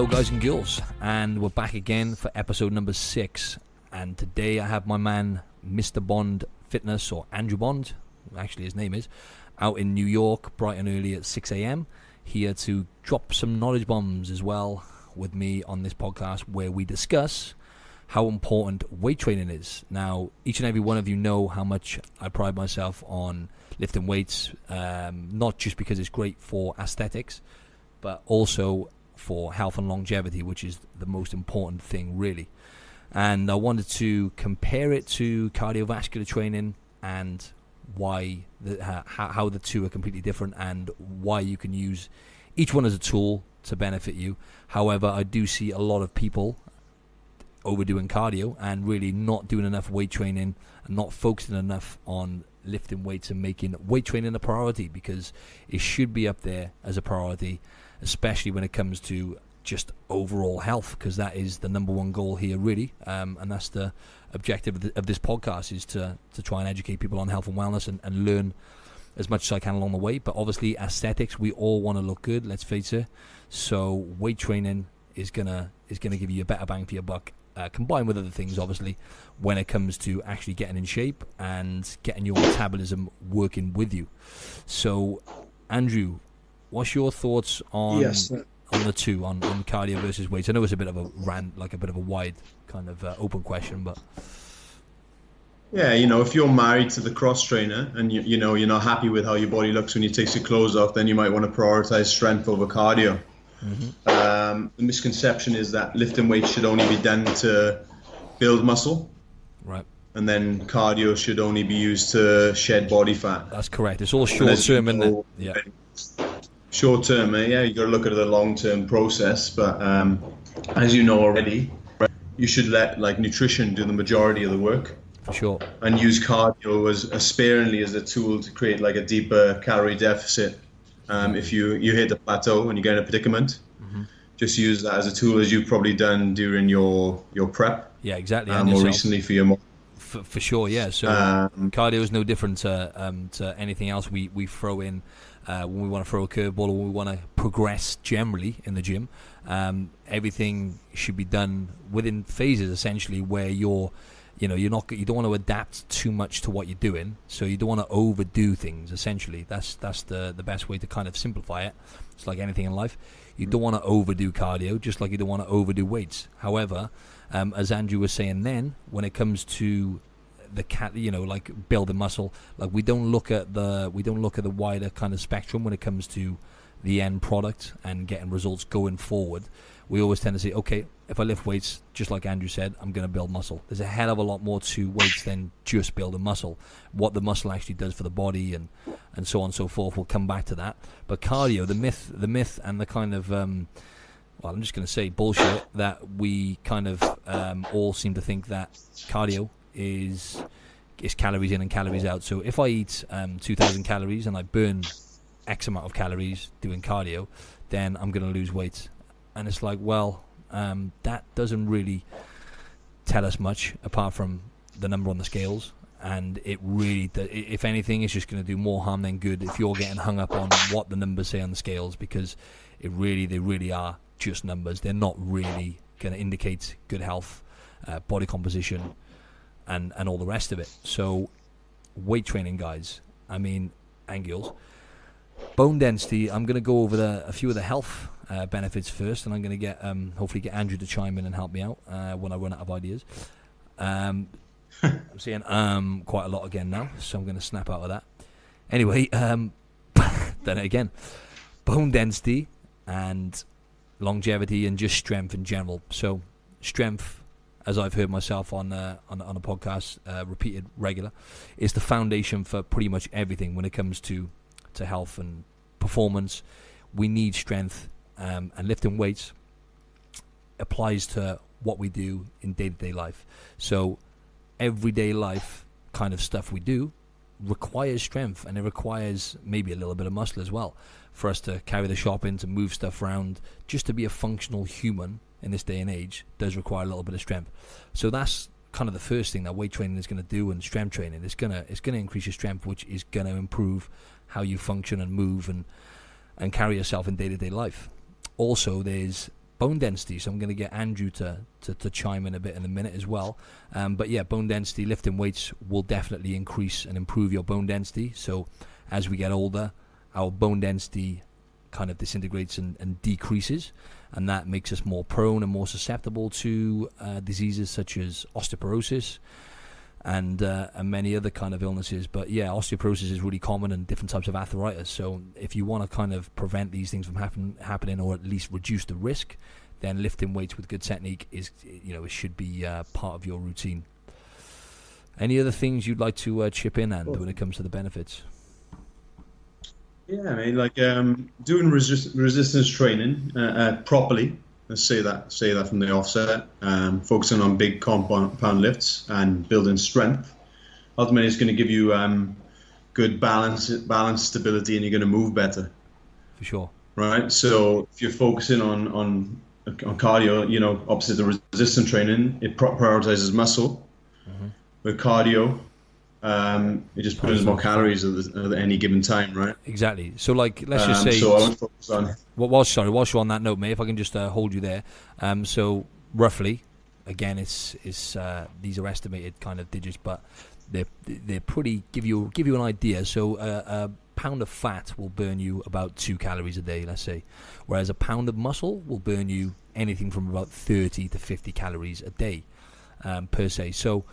Hello guys and girls, and we're back again for episode number 6, and today I have my man Mr. Bond Fitness, or Andrew Bond, actually his name is, out in New York bright and early at 6 a.m. here to drop some knowledge bombs as well with me on this podcast, where we discuss how important weight training is. Now, each and every one of you know how much I pride myself on lifting weights, not just because it's great for aesthetics, but also for health and longevity, which is the most important thing, really. And I wanted to compare it to cardiovascular training and why how the two are completely different, and why you can use each one as a tool to benefit you. However, I do see a lot of people overdoing cardio and really not doing enough weight training and not focusing enough on lifting weights and making weight training a priority, because it should be up there as a priority, especially when it comes to just overall health, because that is the number one goal here, really, and that's the objective of this podcast, is to try and educate people on health and wellness and learn as much as I can along the way. But obviously aesthetics, we all want to look good, let's face it, so weight training is gonna give you a better bang for your buck, combined with other things, obviously, when it comes to actually getting in shape and getting your metabolism working with you. So Andrew, what's your thoughts on the two, on cardio versus weights? I know it's a bit of a rant, like a bit of a wide kind of open question, but yeah, if you're married to the cross trainer and you're not happy with how your body looks when you take your clothes off, then you might want to prioritize strength over cardio. The misconception is that lifting weights should only be done to build muscle, right? And then cardio should only be used to shed body fat. That's correct. It's all short term, isn't it? Yeah. Short term, yeah, you got to look at the long term process. But as you know already, you should let nutrition do the majority of the work. For sure. And use cardio as sparingly as a tool to create a deeper calorie deficit. If you hit the plateau and you get in a predicament, just use that as a tool, as you've probably done during your prep. Yeah, exactly. And more recently for your for sure, yeah. So cardio is no different to anything else we throw in when we want to throw a curveball, or when we want to progress generally in the gym. Everything should be done within phases, essentially, where you don't want to adapt too much to what you're doing, so you don't want to overdo things. Essentially, that's the best way to kind of simplify it. It's like anything in life. You don't want to overdo cardio, just like you don't want to overdo weights. However, as Andrew was saying, then when it comes to building muscle, we don't look at the wider kind of spectrum when it comes to the end product and getting results going forward. We always tend to say, okay, if I lift weights, just like Andrew said, I'm going to build muscle. There's a hell of a lot more to weights than just building muscle. What the muscle actually does for the body and so on and so forth, we'll come back to that. But cardio, the myth and the kind of, I'm just going to say bullshit, that we kind of all seem to think that cardio is calories in and calories out. So if I eat 2,000 calories and I burn X amount of calories doing cardio, then I'm going to lose weight. And it's like, well, that doesn't really tell us much apart from the number on the scales. And it really, if anything, it's just going to do more harm than good if you're getting hung up on what the numbers say on the scales, because they really are just numbers. They're not really going to indicate good health, body composition, and all the rest of it. So weight training, guys, and girls, bone density, I'm going to go over a few of the health benefits first, and I'm going to get hopefully get Andrew to chime in and help me out when I run out of ideas. I'm saying quite a lot again now, so I'm going to snap out of that. Anyway, then again, bone density and longevity and just strength in general. So strength, as I've heard myself on a podcast, repeated regular, is the foundation for pretty much everything when it comes to health and performance. We need strength, and lifting weights applies to what we do in day-to-day life. So everyday life kind of stuff we do requires strength, and it requires maybe a little bit of muscle as well for us to carry the shopping, to move stuff around. Just to be a functional human in this day and age does require a little bit of strength. So that's kind of the first thing that weight training is going to do, and strength training is going to increase your strength, which is going to improve how you function and move and carry yourself in day-to-day life. Also, there's bone density. So I'm going to get Andrew to chime in a bit in a minute as well. But yeah, bone density, lifting weights will definitely increase and improve your bone density. So as we get older, our bone density kind of disintegrates and decreases, and that makes us more prone and more susceptible to diseases such as osteoporosis and many other kind of illnesses. But yeah, osteoporosis is really common and different types of arthritis. So if you want to kind of prevent these things from happening, or at least reduce the risk, then lifting weights with good technique is, it should be part of your routine. Any other things you'd like to chip in, and when it comes to the benefits? Yeah, I mean, like doing resistance training properly. Let's say that from the offset. Focusing on big compound lifts and building strength. Ultimately, it's going to give you good balance, stability, and you're going to move better. For sure. Right. So if you're focusing on cardio, opposite the resistance training, it prioritizes muscle. Mm-hmm. With cardio, it just burns more calories at any given time, right? Exactly. So, like, let's just say. So I want to focus on. Whilst you're on that note, mate, if I can just hold you there. So roughly, again, it's these are estimated kind of digits, but they're pretty give you an idea. So a pound of fat will burn you about 2 calories a day, let's say, whereas a pound of muscle will burn you anything from about 30 to 50 calories a day per se. So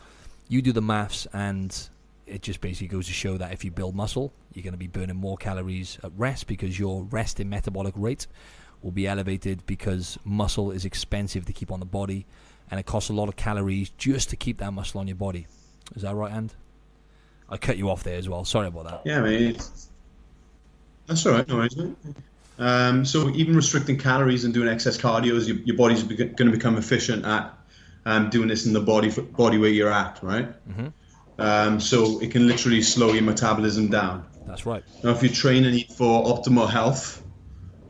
you do the maths, and it just basically goes to show that if you build muscle, you're going to be burning more calories at rest, because your resting metabolic rate will be elevated, because muscle is expensive to keep on the body, and it costs a lot of calories just to keep that muscle on your body. Is that right, And? I cut you off there as well. Sorry about that. Yeah, mate. That's all right. No worries, mate. So even restricting calories and doing excess cardio, your body's going to become efficient at doing this in the body weight you're at, right? Mm-hmm. So it can literally slow your metabolism down. That's right. Now, if you train and eat for optimal health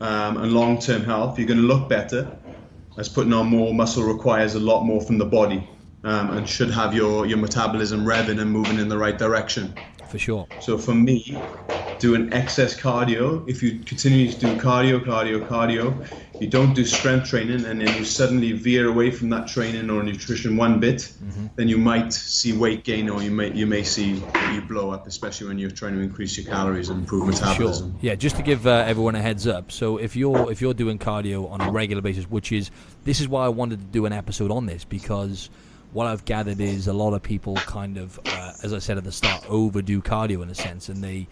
and long-term health, you're going to look better, as putting on more muscle requires a lot more from the body, and should have your metabolism revving and moving in the right direction. For sure. So for me, doing excess cardio, if you continue to do cardio, you don't do strength training, and then you suddenly veer away from that training or nutrition one bit, mm-hmm. then you might see weight gain, or you may see you blow up, especially when you're trying to increase your calories and improve metabolism. Sure. Yeah, just to give everyone a heads up. So if you're doing cardio on a regular basis, this is why I wanted to do an episode on this, because what I've gathered is a lot of people kind of, as I said at the start, overdo cardio in a sense, and they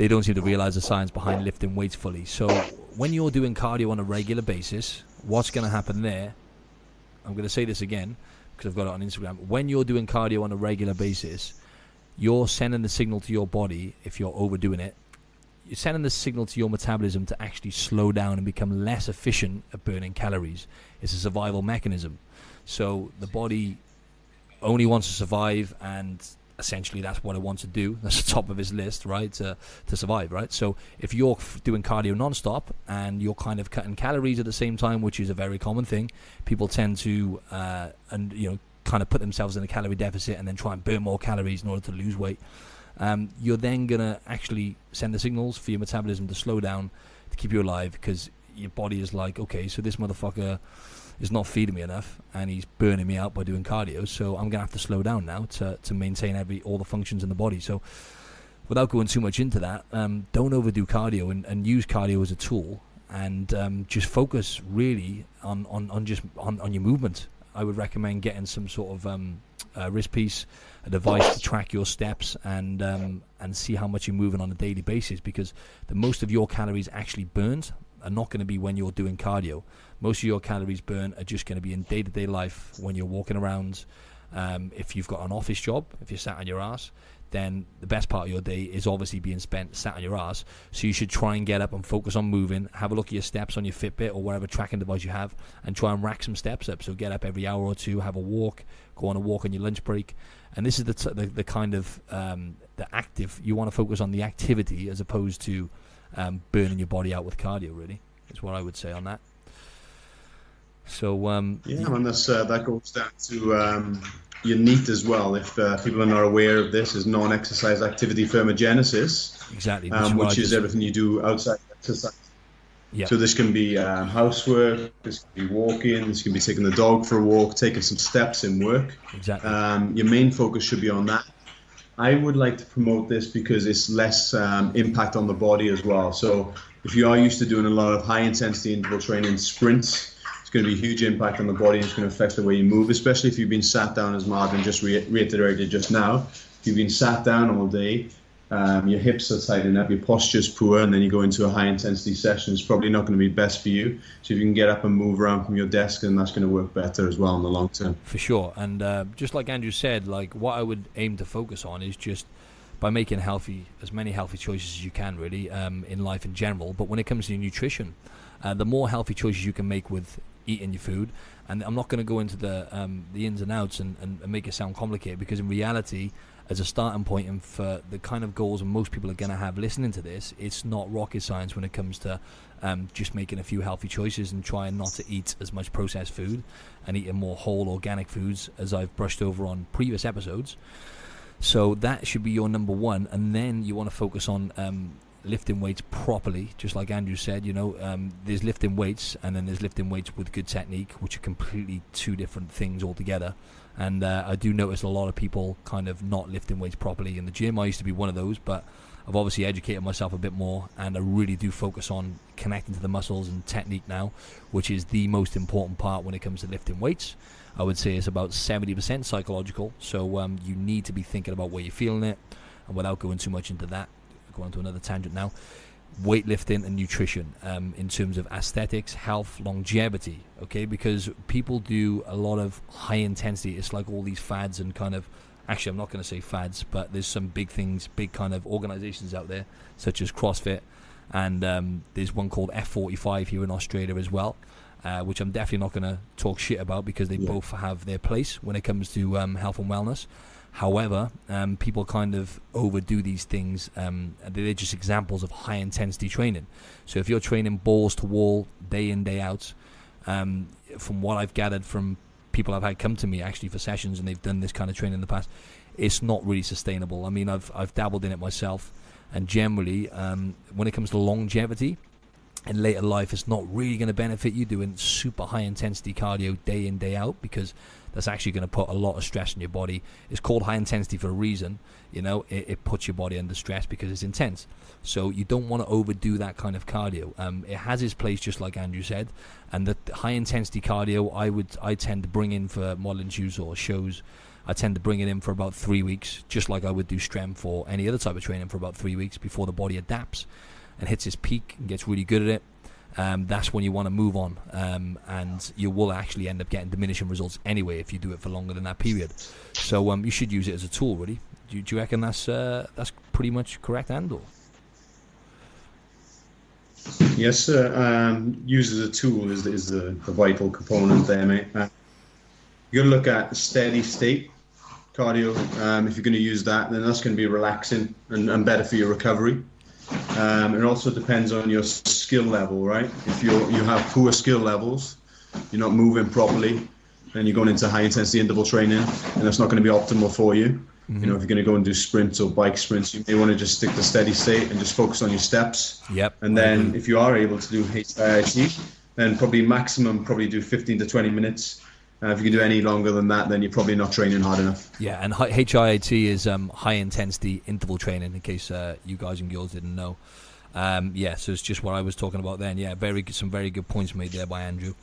don't seem to realize the science behind lifting weights fully. So when you're doing cardio on a regular basis, what's going to happen there? I'm going to say this again because I've got it on Instagram. When you're doing cardio on a regular basis, you're sending the signal to your body, if you're overdoing it, you're sending the signal to your metabolism to actually slow down and become less efficient at burning calories. It's a survival mechanism. So the body only wants to survive, and essentially that's what it wants to do. That's the top of his list, right? To survive, right? So if you're doing cardio non-stop and you're kind of cutting calories at the same time, which is a very common thing, people tend to kind of put themselves in a calorie deficit and then try and burn more calories in order to lose weight. You're then gonna actually send the signals for your metabolism to slow down to keep you alive, because your body is like, okay, so this motherfucker is not feeding me enough and he's burning me out by doing cardio, so I'm gonna have to slow down now to maintain all the functions in the body. So without going too much into that, don't overdo cardio and use cardio as a tool, and just focus really on your movement. I would recommend getting some sort of wrist piece, a device to track your steps and see how much you're moving on a daily basis, because the most of your calories actually burned are not going to be when you're doing cardio. Most of your calories burnt are just going to be in day-to-day life when you're walking around. If you've got an office job, if you're sat on your ass, then the best part of your day is obviously being spent sat on your ass. So you should try and get up and focus on moving. Have a look at your steps on your Fitbit or whatever tracking device you have, and try and rack some steps up. So get up every hour or two, have a walk, go on a walk on your lunch break. And this is the kind of the active. You want to focus on the activity as opposed to burning your body out with cardio. Really, is what I would say on that. So and that goes down to your NEAT as well. If people are not aware of this, is non-exercise activity thermogenesis. Exactly. Which is everything you do outside exercise. Yep. So this can be housework, this can be walking, this can be taking the dog for a walk, taking some steps in work. Exactly. Your main focus should be on that. I would like to promote this because it's less impact on the body as well. So if you are used to doing a lot of high intensity interval training, sprints, it's going to be a huge impact on the body, and it's going to affect the way you move, especially if you've been sat down, as Marvin just reiterated just now. If you've been sat down all day, your hips are tightening up, your posture's poor, and then you go into a high intensity session. It's probably not going to be best for you. So if you can get up and move around from your desk, then that's going to work better as well in the long term. For sure. And just like Andrew said, like what I would aim to focus on is just by making as many healthy choices as you can, really, in life in general. But when it comes to your nutrition, the more healthy choices you can make with eating your food, and I'm not going to go into the ins and outs and make it sound complicated, because in reality, as a starting point and for the kind of goals most people are going to have listening to this, it's not rocket science when it comes to just making a few healthy choices and trying not to eat as much processed food and eating more whole organic foods, as I've brushed over on previous episodes. So that should be your number one, and then you want to focus on lifting weights properly, just like Andrew said. There's lifting weights, and then there's lifting weights with good technique, which are completely two different things altogether. And I do notice a lot of people kind of not lifting weights properly in the gym. I used to be one of those, but I've obviously educated myself a bit more, and I really do focus on connecting to the muscles and technique now, which is the most important part when it comes to lifting weights. I would say it's about 70% psychological, so you need to be thinking about where you're feeling it. And without going too much into that, I'll go on to another tangent now. Weightlifting and nutrition, in terms of aesthetics, health, longevity, okay? Because people do a lot of high intensity. It's like all these fads and kind of, actually I'm not going to say fads, but there's some big things, big kind of organizations out there, such as CrossFit, and there's one called F45 here in Australia as well, which I'm definitely not going to talk shit about, because they both have their place when it comes to health and wellness. However, people kind of overdo these things. They're just examples of high intensity training. So if you're training balls to wall day in, day out, from what I've gathered from people I've had come to me actually for sessions, and they've done this kind of training in the past, it's not really sustainable. I mean, I've dabbled in it myself, and generally, when it comes to longevity in later life, it's not really going to benefit you doing super high intensity cardio day in, day out, because that's actually going to put a lot of stress on your body. It's called high intensity for a reason. It puts your body under stress because it's intense. So you don't want to overdo that kind of cardio. It has its place, just like Andrew said, and the high intensity cardio I tend to bring in for modeling shoes or shows. I tend to bring it in for about 3 weeks, just like I would do strength or any other type of training, for about 3 weeks before the body adapts and hits its peak and gets really good at it. That's when you want to move on, and you will actually end up getting diminishing results anyway if you do it for longer than that period. So you should use it as a tool, really. Do you reckon that's pretty much correct, Andor? Yes, sir. Use as a tool is the vital component there, mate. You're going to look at steady state cardio. If you're going to use that, then that's going to be relaxing and better for your recovery. It also depends on your skill level, right? If you have poor skill levels, you're not moving properly, then you're going into high intensity interval training, and that's not going to be optimal for you. Mm-hmm. If you're going to go and do sprints or bike sprints, you may want to just stick to steady state and just focus on your steps. Yep. And then if you are able to do HIIT, then probably do 15 to 20 minutes. If you can do any longer than that, then you're probably not training hard enough. Yeah, and HIIT is high intensity interval training, in case you guys and girls didn't know. So it's just what I was talking about then. Yeah, some very good points made there by Andrew.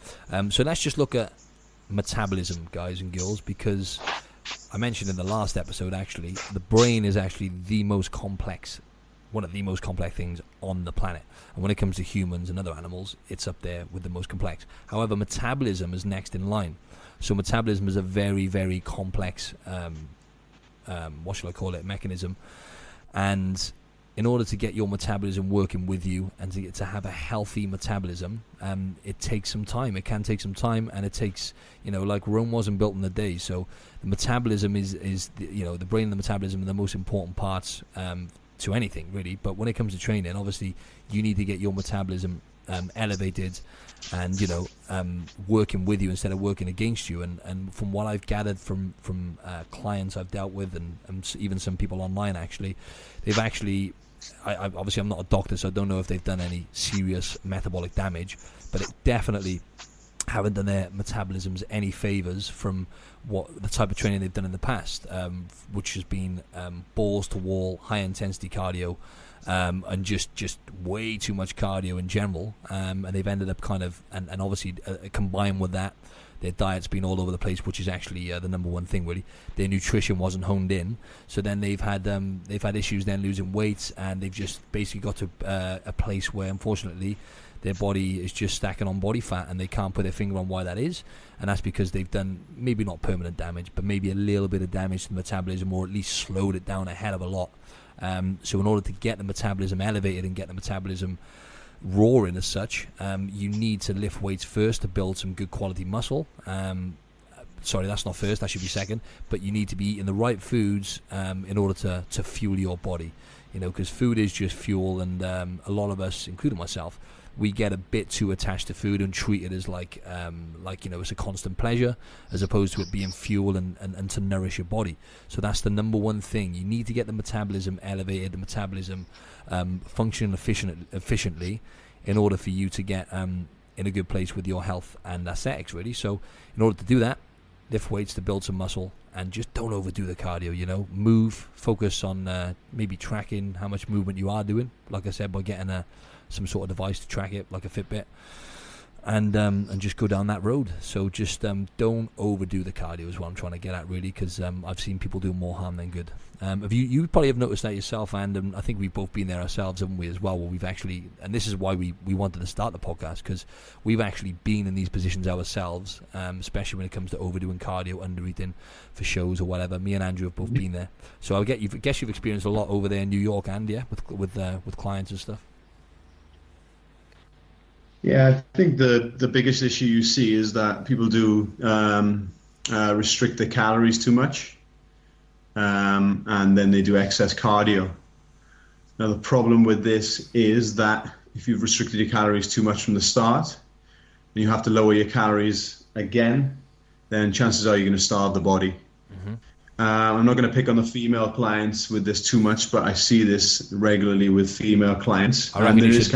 So let's just look at metabolism, guys and girls, because I mentioned in the last episode, actually, the brain is actually one of the most complex things on the planet. And when it comes to humans and other animals, it's up there with the most complex. However, metabolism is next in line. So metabolism is a very, very complex, mechanism. And in order to get your metabolism working with you and to have a healthy metabolism, it takes some time. It can take some time, and it takes, like Rome wasn't built in a day. So the metabolism is the brain and the metabolism are the most important parts to anything, really. But when it comes to training, obviously, you need to get your metabolism elevated and working with you instead of working against you. And from what I've gathered from clients I've dealt with and even some people online, actually, they've actually obviously I'm not a doctor, so I don't know if they've done any serious metabolic damage, but it definitely haven't done their metabolisms any favors from what the type of training they've done in the past, which has been balls to wall, high intensity cardio, and just way too much cardio in general, and they've ended up kind of, and obviously combined with that, their diet's been all over the place, which is actually the number one thing really. Their nutrition wasn't honed in, so then they've had issues then losing weight, and they've just basically got to a place where unfortunately their body is just stacking on body fat, and they can't put their finger on why that is, and that's because they've done maybe not permanent damage, but maybe a little bit of damage to the metabolism, or at least slowed it down a hell of a lot. So in order to get the metabolism elevated and get the metabolism roaring as such, you need to lift weights first to build some good quality muscle. Sorry, that's not first, that should be second, but you need to be eating the right foods in order to fuel your body, because food is just fuel, and a lot of us, including myself, we get a bit too attached to food and treat it as like it's a constant pleasure, as opposed to it being fuel and to nourish your body. So that's the number one thing. You need to get the metabolism elevated, the metabolism functioning efficiently, in order for you to get in a good place with your health and aesthetics, really. So in order to do that, lift weights to build some muscle, and just don't overdo the cardio. Move, focus on maybe tracking how much movement you are doing, like I said, by getting some sort of device to track it, like a Fitbit, and just go down that road. So just don't overdo the cardio is what I'm trying to get at, really, because I've seen people do more harm than good. You probably have noticed that yourself, and I think we've both been there ourselves, haven't we, as well, where we've actually, and this is why we wanted to start the podcast, because we've actually been in these positions ourselves, especially when it comes to overdoing cardio, under-eating for shows or whatever. Me and Andrew have both been there, so I guess you've experienced a lot over there in New York, and with clients and stuff. Yeah, I think the biggest issue you see is that people do restrict the calories too much, and then they do excess cardio. Now, the problem with this is that if you've restricted your calories too much from the start, and you have to lower your calories again, then chances are you're going to starve the body. Mm-hmm. I'm not going to pick on the female clients with this too much, but I see this regularly with female clients. I reckon you should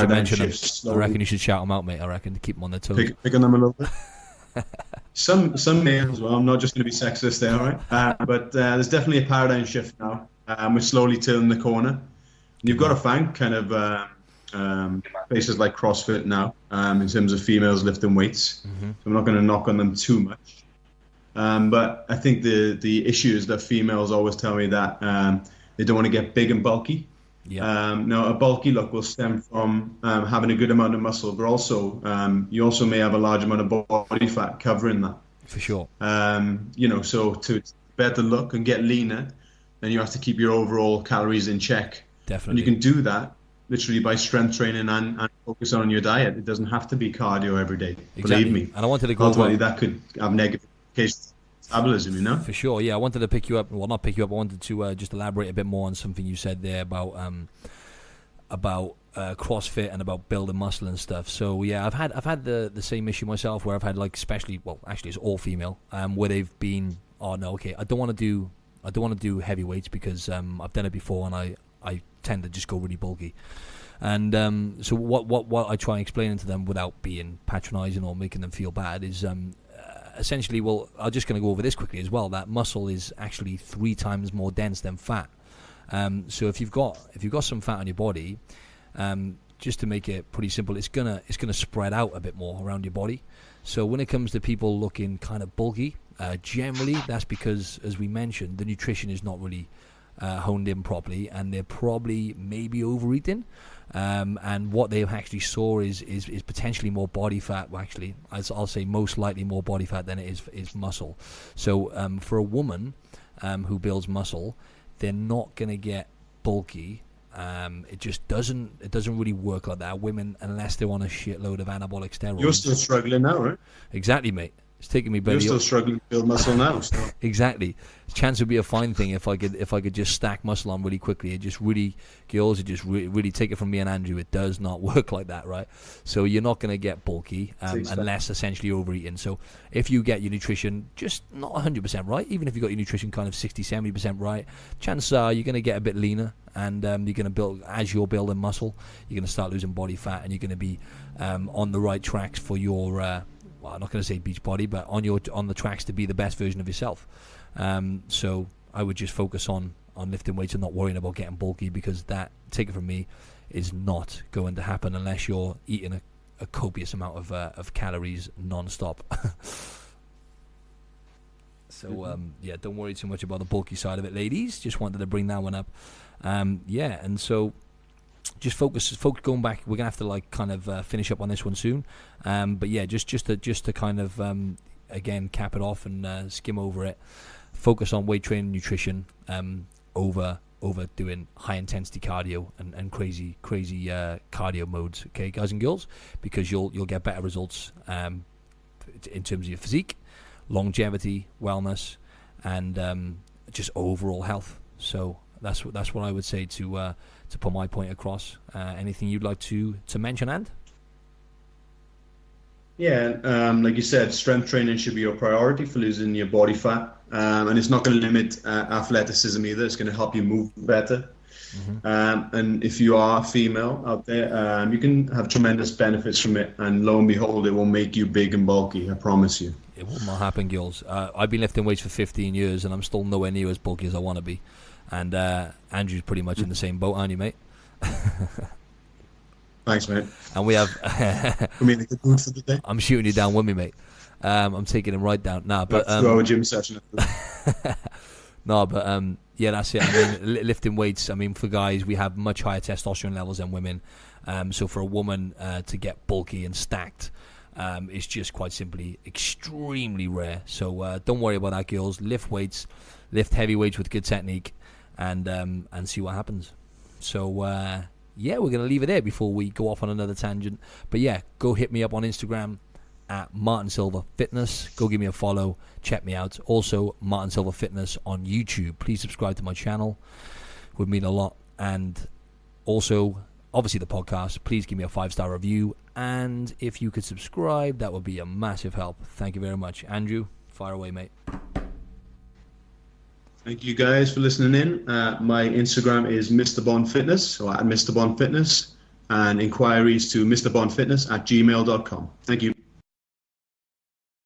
mention them. I reckon you should shout them out, mate. I reckon to keep them on their toes. Pick on them a little bit. Some may as well. I'm not just going to be sexist there, all right? But there's definitely a paradigm shift now. We're slowly turning the corner. And you've got to thank kind of places like CrossFit now in terms of females lifting weights. Mm-hmm. So I'm not going to knock on them too much. But I think the issue is that females always tell me that they don't want to get big and bulky. Yeah. Now, a bulky look will stem from having a good amount of muscle, but also you also may have a large amount of body fat covering that. For sure. So to better look and get leaner, then you have to keep your overall calories in check. Definitely. And you can do that literally by strength training and focus on your diet. It doesn't have to be cardio every day. Exactly. Believe me. And I wanted to go ultimately that could have negative metabolism, For sure, yeah. I wanted to pick you up. Well, not pick you up. I wanted to just elaborate a bit more on something you said there about CrossFit and about building muscle and stuff. So yeah, I've had the same issue myself, where I've had actually it's all female, where they've been, oh no, okay, I don't want to do heavy weights because I've done it before, and I tend to just go really bulky. And so what I try and explain to them without being patronising or making them feel bad is essentially, well, I'm just going to go over this quickly as well, that muscle is actually 3 times more dense than fat. So if you've got some fat on your body, just to make it pretty simple, it's gonna spread out a bit more around your body. So when it comes to people looking kind of bulky, generally that's because, as we mentioned, the nutrition is not really honed in properly, and they're probably maybe overeating. And what they actually saw is potentially more body fat. Well, actually, I'll say most likely more body fat than it is muscle. So for a woman who builds muscle, they're not going to get bulky. It just doesn't really work like that. Women, unless they're on a shitload of anabolic steroids. You're still struggling now, right? Exactly, mate. It's taking me You're barely. still struggling to build muscle now. So. Exactly. Chance would be a fine thing if I could just stack muscle on really quickly. It just really, girls, it just really take it from me and Andrew. It does not work like that, right? So you're not going to get bulky unless essentially you're overeating. So if you get your nutrition just not 100% right, even if you got your nutrition kind of 60-70% right, chances are you're going to get a bit leaner, and you're going to build, as you're building muscle, you're going to start losing body fat, and you're going to be on the right tracks for your well, I'm not going to say beach body, but on the tracks to be the best version of yourself. So I would just focus on lifting weights and not worrying about getting bulky, because that, take it from me, is not going to happen unless you're eating a copious amount of calories non-stop. So yeah, don't worry too much about the bulky side of it, ladies. Just wanted to bring that one up. Yeah, and so just focus going back. We're gonna have to like kind of finish up on this one soon, but yeah, just to kind of again cap it off and skim over it. Focus on weight training, nutrition, over doing high intensity cardio and crazy cardio modes. Okay, guys and girls, because you'll get better results in terms of your physique, longevity, wellness, and just overall health. So that's what I would say to put my point across. Anything you'd like to mention, and? Yeah, like you said, strength training should be your priority for losing your body fat, and it's not going to limit athleticism either. It's going to help you move better. And if you are a female out there, you can have tremendous benefits from it, and lo and behold, it will make you big and bulky, I promise you. It will not happen, girls. I've been lifting weights for 15 years, and I'm still nowhere near as bulky as I want to be. And Andrew's pretty much in the same boat, aren't you, mate? Thanks, mate. And we have... I mean, a good mood for the day. I'm shooting you down with me, mate. I'm taking him right down. Nah, but... Let's do our gym session. No, but yeah, that's it. I mean, lifting weights, I mean, for guys, we have much higher testosterone levels than women. So for a woman to get bulky and stacked is just quite simply extremely rare. So don't worry about that, girls. Lift weights, lift heavy weights with good technique, and see what happens. So yeah, we're gonna leave it there before we go off on another tangent. But yeah, go hit me up on Instagram at Martin Silva Fitness. Go give me a follow, check me out. Also, Martin Silva Fitness on YouTube. Please subscribe to my channel, would mean a lot. And also, obviously, the podcast. Please give me a 5-star review, and if you could subscribe, that would be a massive help. Thank you very much. Andrew, fire away, mate. Thank you guys for listening in. My Instagram is Mr. Bond Fitness, so at Mr. Bond Fitness, and inquiries to mrbondfitness@gmail.com. Thank you.